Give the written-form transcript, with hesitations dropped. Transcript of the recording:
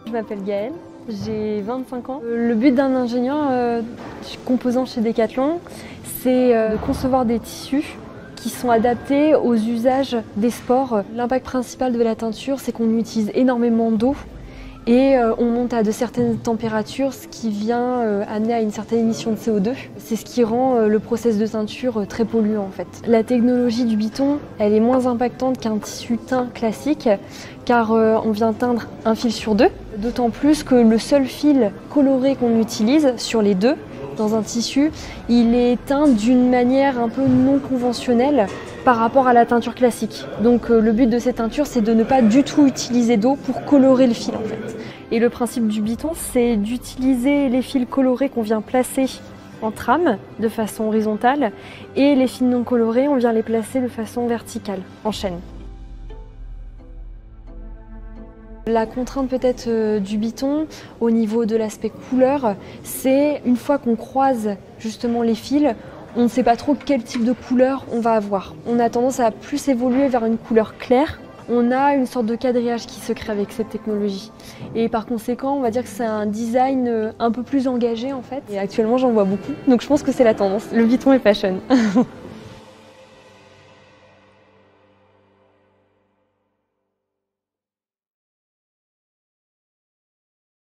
Je m'appelle Gaëlle, j'ai 25 ans. Le but d'un ingénieur composant chez Decathlon, c'est de concevoir des tissus qui sont adaptés aux usages des sports. L'impact principal de la teinture, c'est qu'on utilise énormément d'eau et on monte à de certaines températures, ce qui vient amener à une certaine émission de CO2. C'est ce qui rend le process de teinture très polluant en fait. La technologie du Biton, elle est moins impactante qu'un tissu teint classique, car on vient teindre un fil sur deux. D'autant plus que le seul fil coloré qu'on utilise sur les deux, dans un tissu, il est teint d'une manière un peu non conventionnelle par rapport à la teinture classique. Donc le but de cette teinture, c'est de ne pas du tout utiliser d'eau pour colorer le fil en fait. Et le principe du Biton, c'est d'utiliser les fils colorés qu'on vient placer en trame de façon horizontale et les fils non colorés, on vient les placer de façon verticale, en chaîne. La contrainte peut-être du Biton au niveau de l'aspect couleur, c'est une fois qu'on croise justement les fils, on ne sait pas trop quel type de couleur on va avoir. On a tendance à plus évoluer vers une couleur claire. On a une sorte de quadrillage qui se crée avec cette technologie. Et par conséquent, on va dire que c'est un design un peu plus engagé en fait. Et actuellement, j'en vois beaucoup. Donc je pense que c'est la tendance. Le Biton est fashion.